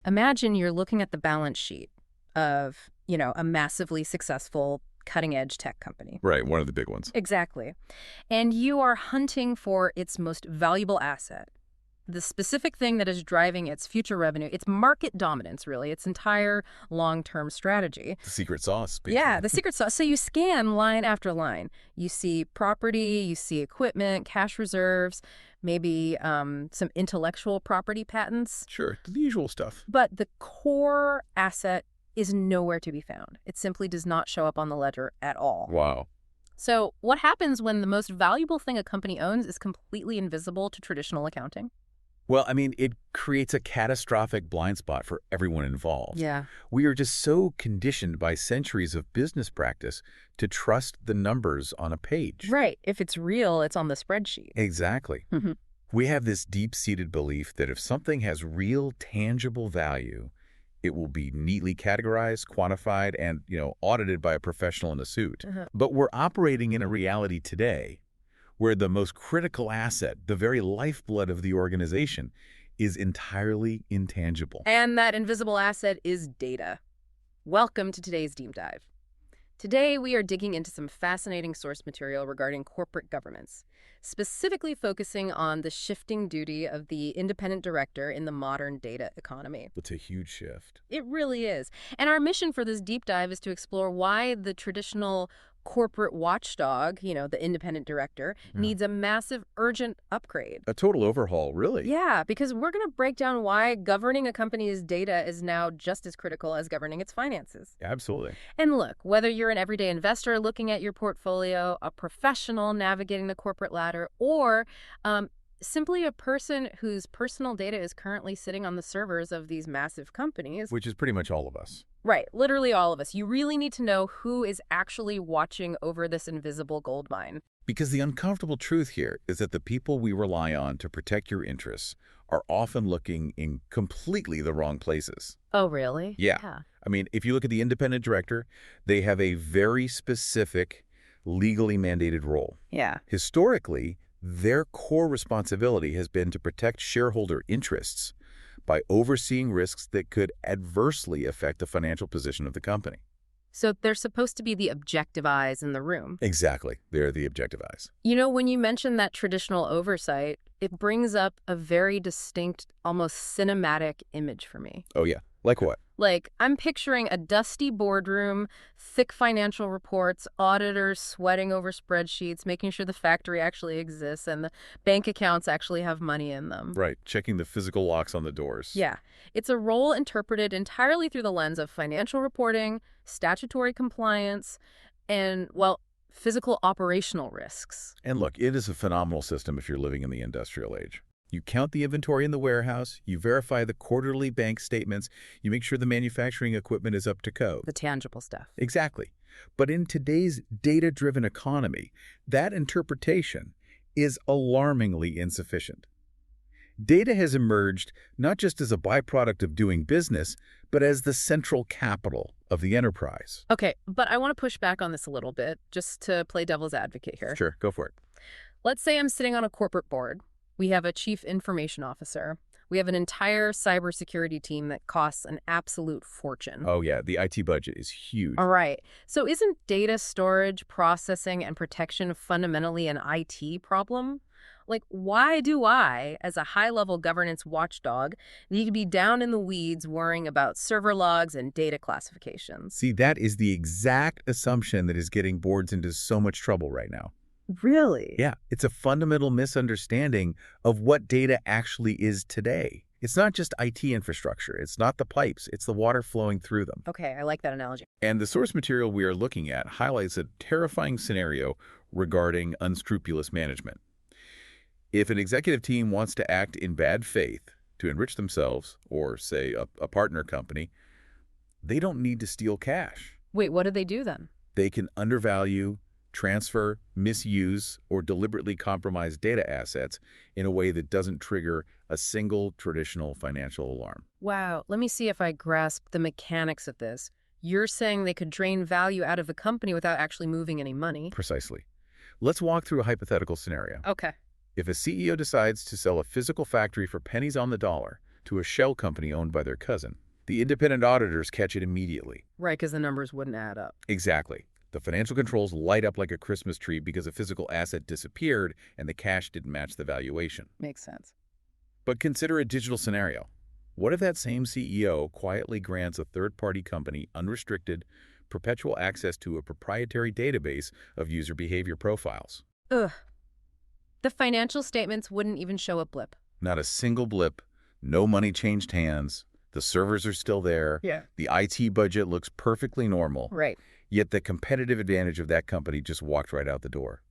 Imagine you're looking at the balance sheet of, a massively successful cutting-edge tech company. Right, one of the big ones. Exactly. And you are hunting for its most valuable asset, the specific thing that is driving its future revenue, its market dominance, really, its entire long-term strategy. The secret sauce, basically. Yeah, the secret sauce. So you scan line after line. You see property, you see equipment, cash reserves, maybe some intellectual property patents. Sure, the usual stuff. But the core asset is nowhere to be found. It simply does not show up on the ledger at all. Wow. So what happens when the most valuable thing a company owns is completely invisible to traditional accounting? Well, I mean, it creates a catastrophic blind spot for everyone involved. Yeah. We are just so conditioned by centuries of business practice to trust the numbers on a page. Right. If it's real, it's on the spreadsheet. Exactly. Mm-hmm. We have this deep-seated belief that if something has real, tangible value, it will be neatly categorized, quantified, and, audited by a professional in a suit. Uh-huh. But we're operating in a reality today where the most critical asset, the very lifeblood of the organization, is entirely intangible. And that invisible asset is data. Welcome to today's Deep Dive. Today, we are digging into some fascinating source material regarding corporate governance, specifically focusing on the shifting duty of the independent director in the modern data economy. It's a huge shift. It really is. And our mission for this deep dive is to explore why the traditional corporate watchdog, the independent director, needs a massive, urgent upgrade. A total overhaul, really. Yeah, because we're going to break down why governing a company's data is now just as critical as governing its finances. Absolutely. And look, whether you're an everyday investor looking at your portfolio, a professional navigating the corporate ladder, or simply a person whose personal data is currently sitting on the servers of these massive companies. Which is pretty much all of us. Right, literally all of us. You really need to know who is actually watching over this invisible gold mine. Because the uncomfortable truth here is that the people we rely on to protect your interests are often looking in completely the wrong places. Oh, really? Yeah. I mean, if you look at the independent director, they have a very specific, legally mandated role. Yeah. Historically, their core responsibility has been to protect shareholder interests by overseeing risks that could adversely affect the financial position of the company. So they're supposed to be the objective eyes in the room. Exactly. They're the objective eyes. When you mention that traditional oversight, it brings up a very distinct, almost cinematic image for me. Oh, yeah. Like what? Like, I'm picturing a dusty boardroom, thick financial reports, auditors sweating over spreadsheets, making sure the factory actually exists and the bank accounts actually have money in them. Right. Checking the physical locks on the doors. Yeah. It's a role interpreted entirely through the lens of financial reporting, statutory compliance, and, physical operational risks. And look, it is a phenomenal system if you're living in the industrial age. You count the inventory in the warehouse, you verify the quarterly bank statements, you make sure the manufacturing equipment is up to code. The tangible stuff. Exactly. But in today's data-driven economy, that interpretation is alarmingly insufficient. Data has emerged not just as a byproduct of doing business, but as the central capital of the enterprise. Okay, but I want to push back on this a little bit, just to play devil's advocate here. Sure, go for it. Let's say I'm sitting on a corporate board. We have a chief information officer. We have an entire cybersecurity team that costs an absolute fortune. Oh, yeah. The IT budget is huge. All right. So isn't data storage, processing, and protection fundamentally an IT problem? Like, why do I, as a high-level governance watchdog, need to be down in the weeds worrying about server logs and data classifications? See, that is the exact assumption that is getting boards into so much trouble right now. Really? Yeah, it's a fundamental misunderstanding of what data actually is today. It's not just IT infrastructure. It's not the pipes. It's the water flowing through them. Okay, I like that analogy. And the source material we are looking at highlights a terrifying scenario regarding unscrupulous management. If an executive team wants to act in bad faith to enrich themselves or, say, a partner company, they don't need to steal cash. Wait, what do they do then? They can undervalue, transfer, misuse, or deliberately compromise data assets in a way that doesn't trigger a single traditional financial alarm. Wow, let me see if I grasp the mechanics of this. You're saying they could drain value out of a company without actually moving any money? Precisely. Let's walk through a hypothetical scenario. Okay. If a CEO decides to sell a physical factory for pennies on the dollar to a shell company owned by their cousin. The independent auditors catch it immediately. Right, because the numbers wouldn't add up. Exactly. The financial controls light up like a Christmas tree because a physical asset disappeared and the cash didn't match the valuation. Makes sense. But consider a digital scenario. What if that same CEO quietly grants a third-party company unrestricted, perpetual access to a proprietary database of user behavior profiles? Ugh. The financial statements wouldn't even show a blip. Not a single blip, no money changed hands, the servers are still there, Yeah. the IT budget looks perfectly normal, Right. yet the competitive advantage of that company just walked right out the door.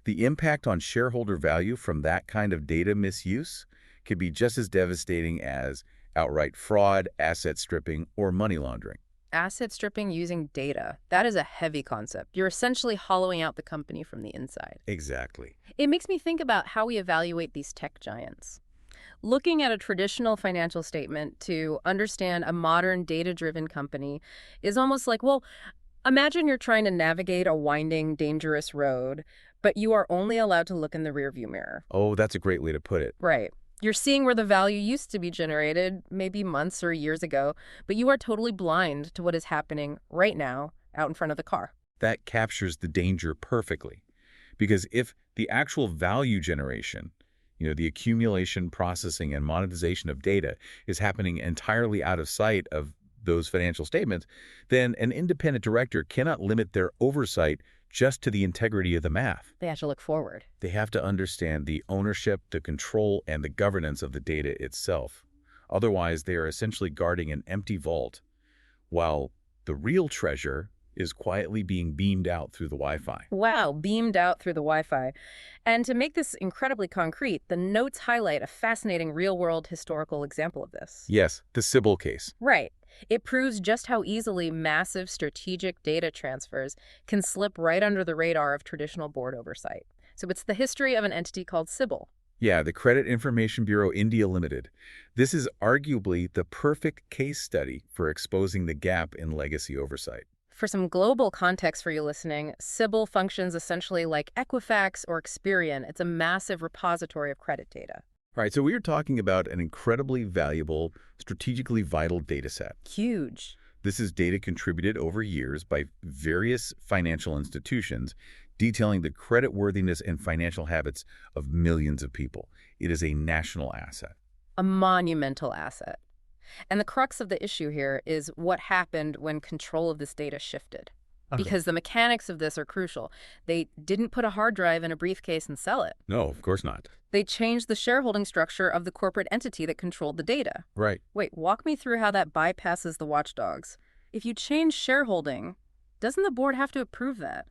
The impact on shareholder value from that kind of data misuse can be just as devastating as outright fraud, asset stripping, or money laundering. Asset stripping using data. That is a heavy concept. You're essentially hollowing out the company from the inside. Exactly. It makes me think about how we evaluate these tech giants. Looking at a traditional financial statement to understand a modern data-driven company is almost like, well, imagine you're trying to navigate a winding, dangerous road, but you are only allowed to look in the rearview mirror. Oh, that's a great way to put it. Right. You're seeing where the value used to be generated, maybe months or years ago, but you are totally blind to what is happening right now out in front of the car. That captures the danger perfectly. Because if the actual value generation, the accumulation, processing, and monetization of data is happening entirely out of sight of those financial statements, then an independent director cannot limit their oversight just to the integrity of the math. They have to look forward. They have to understand the ownership, the control, and the governance of the data itself. Otherwise, they are essentially guarding an empty vault, while the real treasure is quietly being beamed out through the Wi-Fi. Wow, beamed out through the Wi-Fi. And to make this incredibly concrete, the notes highlight a fascinating real-world historical example of this. Yes, the Sybil case. Right. It proves just how easily massive strategic data transfers can slip right under the radar of traditional board oversight. So it's the history of an entity called Sybil. Yeah, the Credit Information Bureau India Limited. This is arguably the perfect case study for exposing the gap in legacy oversight. For some global context for you listening, Sybil functions essentially like Equifax or Experian. It's a massive repository of credit data. All right, so we are talking about an incredibly valuable, strategically vital data set. Huge. This is data contributed over years by various financial institutions detailing the creditworthiness and financial habits of millions of people. It is a national asset. A monumental asset. And the crux of the issue here is what happened when control of this data shifted. Because the mechanics of this are crucial. They didn't put a hard drive in a briefcase and sell it. No, of course not. They changed the shareholding structure of the corporate entity that controlled the data. Right. Wait, walk me through how that bypasses the watchdogs. If you change shareholding, doesn't the board have to approve that?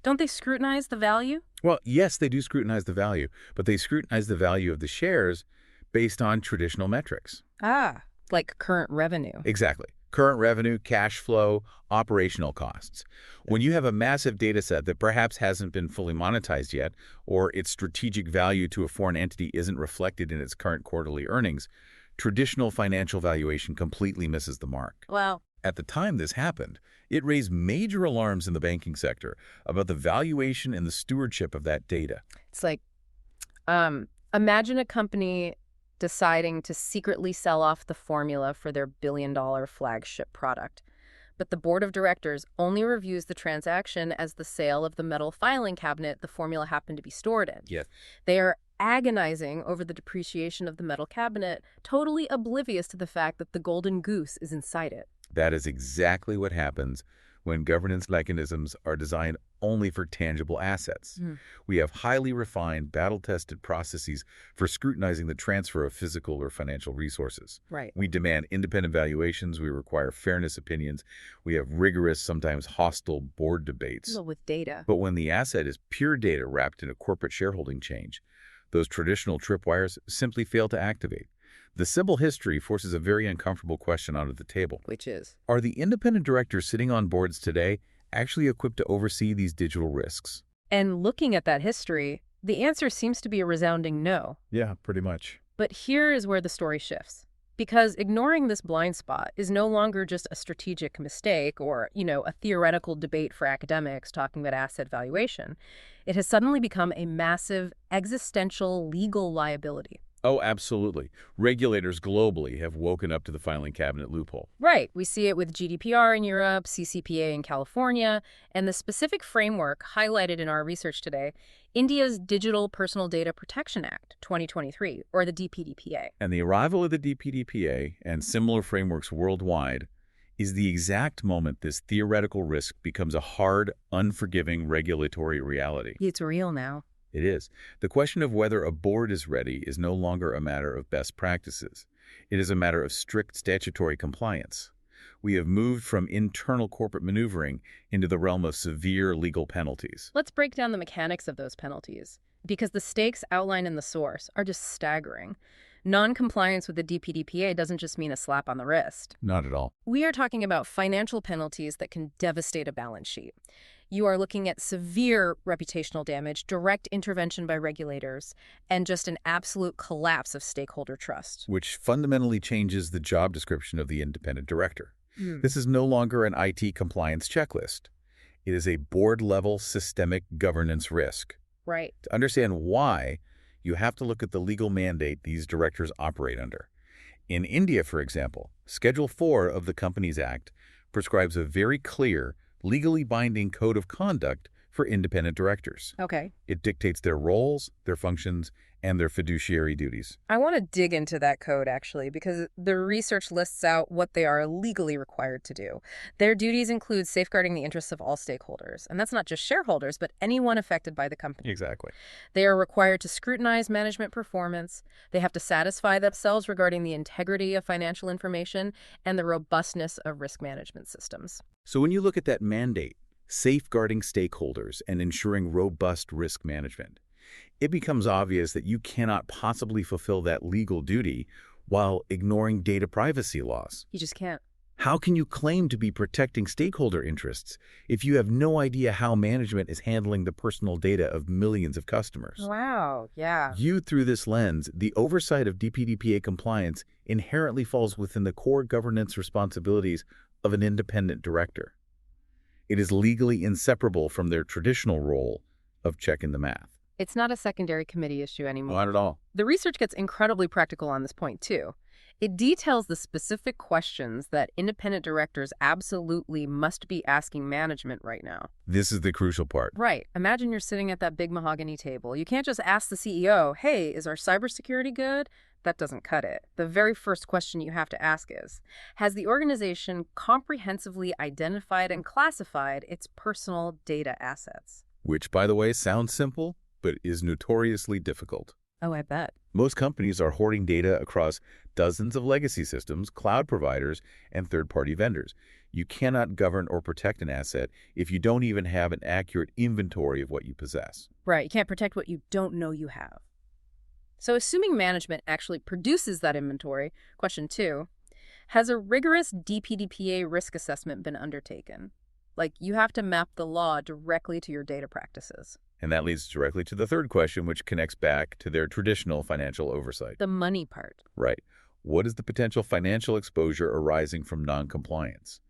Don't they scrutinize the value? Well, yes, they do scrutinize the value, but they scrutinize the value of the shares based on traditional metrics. Ah, like current revenue. Exactly. Current revenue, cash flow, operational costs. When you have a massive data set that perhaps hasn't been fully monetized yet, or its strategic value to a foreign entity isn't reflected in its current quarterly earnings, traditional financial valuation completely misses the mark. Well, At the time this happened, it raised major alarms in the banking sector about the valuation and the stewardship of that data. it's like, imagine a company deciding to secretly sell off the formula for their billion-dollar flagship product. But the board of directors only reviews the transaction as the sale of the metal filing cabinet the formula happened to be stored in. Yes. They are agonizing over the depreciation of the metal cabinet, totally oblivious to the fact that the golden goose is inside it. That is exactly what happens when governance mechanisms are designed only for tangible assets. We have highly refined, battle-tested processes for scrutinizing the transfer of physical or financial resources. Right. We demand independent valuations. We require fairness opinions. We have rigorous, sometimes hostile board debates. Well, with data. But when the asset is pure data wrapped in a corporate shareholding change, those traditional tripwires simply fail to activate. The Sybil history forces a very uncomfortable question onto the table. Which is? Are the independent directors sitting on boards today actually equipped to oversee these digital risks? And looking at that history, the answer seems to be a resounding no. Yeah, pretty much. But here is where the story shifts. Because ignoring this blind spot is no longer just a strategic mistake or, a theoretical debate for academics talking about asset valuation. It has suddenly become a massive existential legal liability. Oh, absolutely. Regulators globally have woken up to the filing cabinet loophole. Right. We see it with GDPR in Europe, CCPA in California, and the specific framework highlighted in our research today, India's Digital Personal Data Protection Act 2023, or the DPDPA. And the arrival of the DPDPA and similar frameworks worldwide is the exact moment this theoretical risk becomes a hard, unforgiving regulatory reality. It's real now. It is. The question of whether a board is ready is no longer a matter of best practices. It is a matter of strict statutory compliance. We have moved from internal corporate maneuvering into the realm of severe legal penalties. Let's break down the mechanics of those penalties, because the stakes outlined in the source are just staggering. Non-compliance with the DPDPA doesn't just mean a slap on the wrist. Not at all. We are talking about financial penalties that can devastate a balance sheet. You are looking at severe reputational damage, direct intervention by regulators, and just an absolute collapse of stakeholder trust. Which fundamentally changes the job description of the independent director. Hmm. This is no longer an IT compliance checklist. It is a board-level systemic governance risk. Right. To understand why, you have to look at the legal mandate these directors operate under. In India, for example, Schedule 4 of the Companies Act prescribes a very clear, legally binding code of conduct for independent directors. Okay. It dictates their roles, their functions, and their fiduciary duties. I want to dig into that code, actually, because the research lists out what they are legally required to do. Their duties include safeguarding the interests of all stakeholders, and that's not just shareholders, but anyone affected by the company. Exactly. They are required to scrutinize management performance. They have to satisfy themselves regarding the integrity of financial information and the robustness of risk management systems. So when you look at that mandate, safeguarding stakeholders and ensuring robust risk management, it becomes obvious that you cannot possibly fulfill that legal duty while ignoring data privacy laws. You just can't. How can you claim to be protecting stakeholder interests if you have no idea how management is handling the personal data of millions of customers? Wow, yeah. Viewed through this lens, the oversight of DPDPA compliance inherently falls within the core governance responsibilities of an independent director. It is legally inseparable from their traditional role of checking the math. It's not a secondary committee issue anymore. Not at all. The research gets incredibly practical on this point, too. It details the specific questions that independent directors absolutely must be asking management right now. This is the crucial part. Right. Imagine you're sitting at that big mahogany table. You can't just ask the CEO, hey, is our cybersecurity good? That doesn't cut it. The very first question you have to ask is, has the organization comprehensively identified and classified its personal data assets? Which, by the way, sounds simple, but is notoriously difficult. Oh, I bet. Most companies are hoarding data across dozens of legacy systems, cloud providers, and third-party vendors. You cannot govern or protect an asset if you don't even have an accurate inventory of what you possess. Right. You can't protect what you don't know you have. So assuming management actually produces that inventory, question 2, has a rigorous DPDPA risk assessment been undertaken? Like, you have to map the law directly to your data practices. And that leads directly to the third question, which connects back to their traditional financial oversight. The money part. Right. What is the potential financial exposure arising from noncompliance?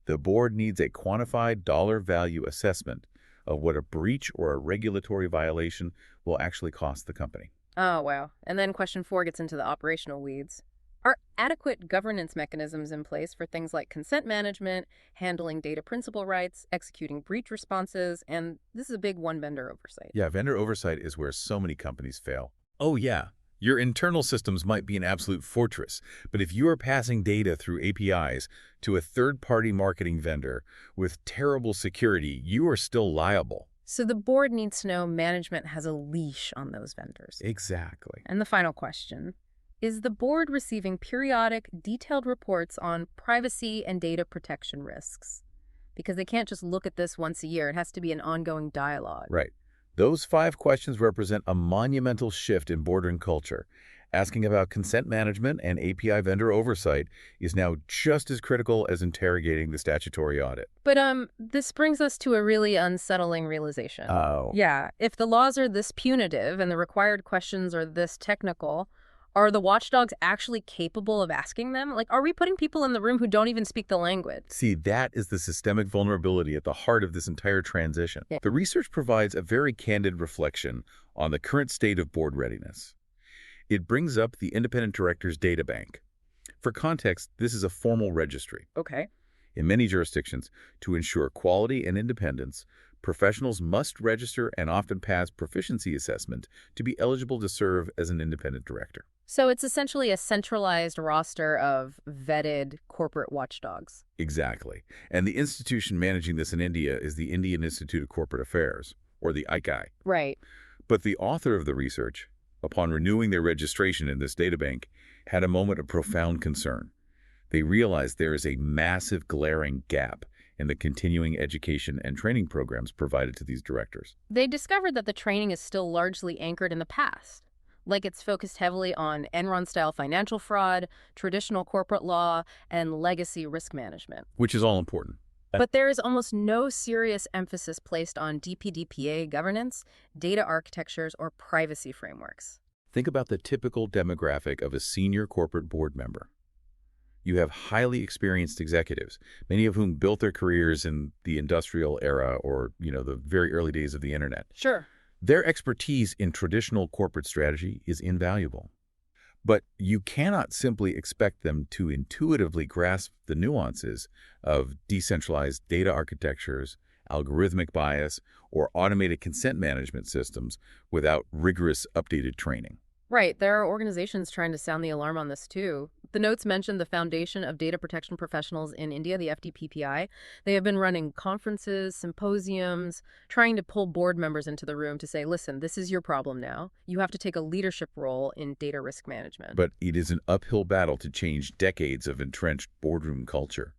The board needs a quantified dollar value assessment of what a breach or a regulatory violation will actually cost the company. Oh, wow. And then question 4 gets into the operational weeds. Are adequate governance mechanisms in place for things like consent management, handling data principal rights, executing breach responses, and this is a big one-vendor oversight? Yeah, vendor oversight is where so many companies fail. Oh, yeah. Your internal systems might be an absolute fortress, but if you are passing data through APIs to a third-party marketing vendor with terrible security, you are still liable. So the board needs to know management has a leash on those vendors. Exactly. And the final question, is the board receiving periodic, detailed reports on privacy and data protection risks? Because they can't just look at this once a year. It has to be an ongoing dialogue. Right. Those 5 questions represent a monumental shift in boardroom culture. Asking about consent management and API vendor oversight is now just as critical as interrogating the statutory audit. But this brings us to a really unsettling realization. Oh. Yeah, if the laws are this punitive and the required questions are this technical, are the watchdogs actually capable of asking them? Like, are we putting people in the room who don't even speak the language? See, that is the systemic vulnerability at the heart of this entire transition. Yeah. The research provides a very candid reflection on the current state of board readiness. It brings up the independent director's data bank. For context, this is a formal registry. Okay. In many jurisdictions, to ensure quality and independence, professionals must register and often pass proficiency assessment to be eligible to serve as an independent director. So it's essentially a centralized roster of vetted corporate watchdogs. Exactly. And the institution managing this in India is the Indian Institute of Corporate Affairs, or the ICAI. Right. But the author of the research, upon renewing their registration in this databank, had a moment of profound concern. They realized there is a massive glaring gap in the continuing education and training programs provided to these directors. They discovered that the training is still largely anchored in the past. Like it's focused heavily on Enron-style financial fraud, traditional corporate law, and legacy risk management. Which is all important. But there is almost no serious emphasis placed on DPDPA governance, data architectures, or privacy frameworks. Think about the typical demographic of a senior corporate board member. You have highly experienced executives, many of whom built their careers in the industrial era or, the very early days of the internet. Sure. Their expertise in traditional corporate strategy is invaluable. But you cannot simply expect them to intuitively grasp the nuances of decentralized data architectures, algorithmic bias, or automated consent management systems without rigorous updated training. Right. There are organizations trying to sound the alarm on this, too. The notes mention the Foundation of Data Protection Professionals in India, the FDPPI. They have been running conferences, symposiums, trying to pull board members into the room to say, listen, this is your problem now. You have to take a leadership role in data risk management. But it is an uphill battle to change decades of entrenched boardroom culture.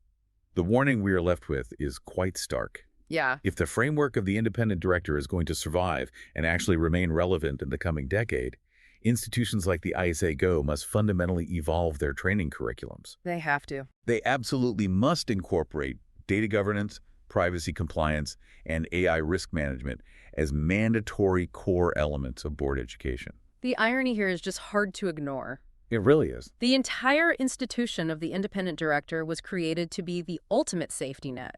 The warning we are left with is quite stark. Yeah. If the framework of the independent director is going to survive and actually remain relevant in the coming decade, institutions like the ISA Go must fundamentally evolve their training curriculums. They have to. They absolutely must incorporate data governance, privacy compliance, and AI risk management as mandatory core elements of board education. The irony here is just hard to ignore. It really is. The entire institution of the independent director was created to be the ultimate safety net.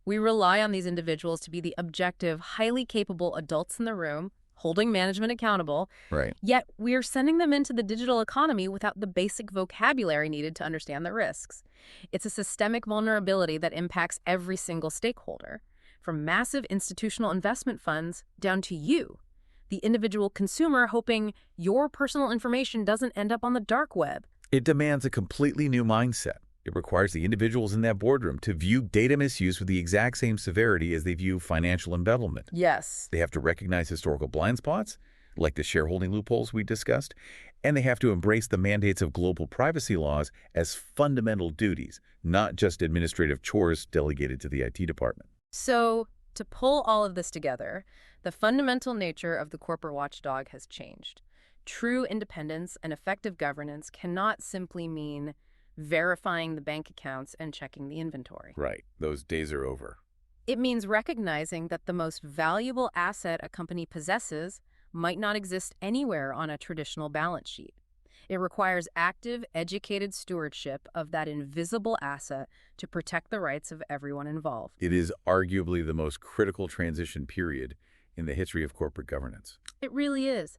We rely on these individuals to be the objective, highly capable adults in the room, holding management accountable. Right. Yet we are sending them into the digital economy without the basic vocabulary needed to understand the risks. It's a systemic vulnerability that impacts every single stakeholder, from massive institutional investment funds down to you, the individual consumer hoping your personal information doesn't end up on the dark web. It demands a completely new mindset. It requires the individuals in that boardroom to view data misuse with the exact same severity as they view financial embezzlement. Yes. They have to recognize historical blind spots, like the shareholding loopholes we discussed, and they have to embrace the mandates of global privacy laws as fundamental duties, not just administrative chores delegated to the IT department. So, to pull all of this together, the fundamental nature of the corporate watchdog has changed. True independence and effective governance cannot simply mean verifying the bank accounts and checking the inventory. Right. Those days are over. It means recognizing that the most valuable asset a company possesses might not exist anywhere on a traditional balance sheet. It requires active, educated stewardship of that invisible asset to protect the rights of everyone involved. It is arguably the most critical transition period in the history of corporate governance. It really is.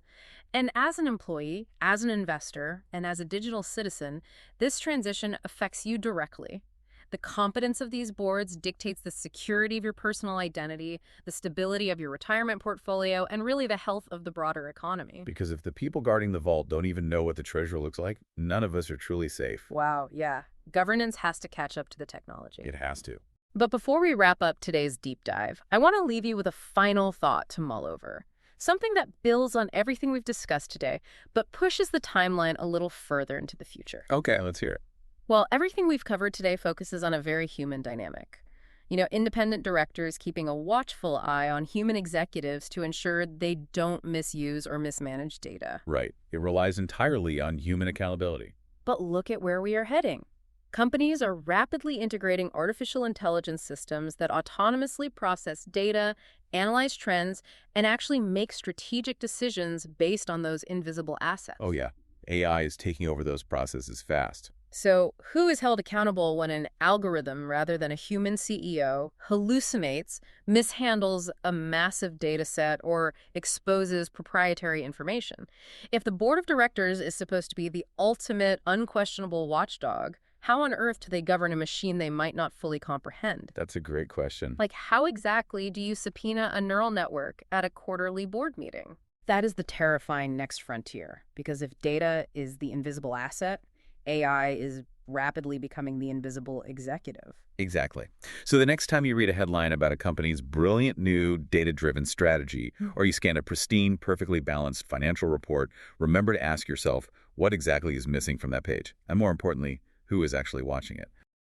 And as an employee, as an investor, and as a digital citizen, this transition affects you directly. The competence of these boards dictates the security of your personal identity, the stability of your retirement portfolio, and really the health of the broader economy. Because if the people guarding the vault don't even know what the treasurer looks like, none of us are truly safe. Wow, yeah. Governance has to catch up to the technology. It has to. But before we wrap up today's deep dive, I want to leave you with a final thought to mull over. Something that builds on everything we've discussed today, but pushes the timeline a little further into the future. Okay, let's hear it. Well, everything we've covered today focuses on a very human dynamic. Independent directors keeping a watchful eye on human executives to ensure they don't misuse or mismanage data. Right. It relies entirely on human accountability. But look at where we are heading. Companies are rapidly integrating artificial intelligence systems that autonomously process data, analyze trends, and actually make strategic decisions based on those invisible assets. Oh, yeah. AI is taking over those processes fast. So, who is held accountable when an algorithm, rather than a human CEO, hallucinates, mishandles a massive data set, or exposes proprietary information? If the board of directors is supposed to be the ultimate, unquestionable watchdog, how on earth do they govern a machine they might not fully comprehend? That's a great question. Like, how exactly do you subpoena a neural network at a quarterly board meeting? That is the terrifying next frontier, because if data is the invisible asset, AI is rapidly becoming the invisible executive. Exactly. So the next time you read a headline about a company's brilliant new data-driven strategy, or you scan a pristine, perfectly balanced financial report, remember to ask yourself what exactly is missing from that page, and more importantly, who is actually watching it.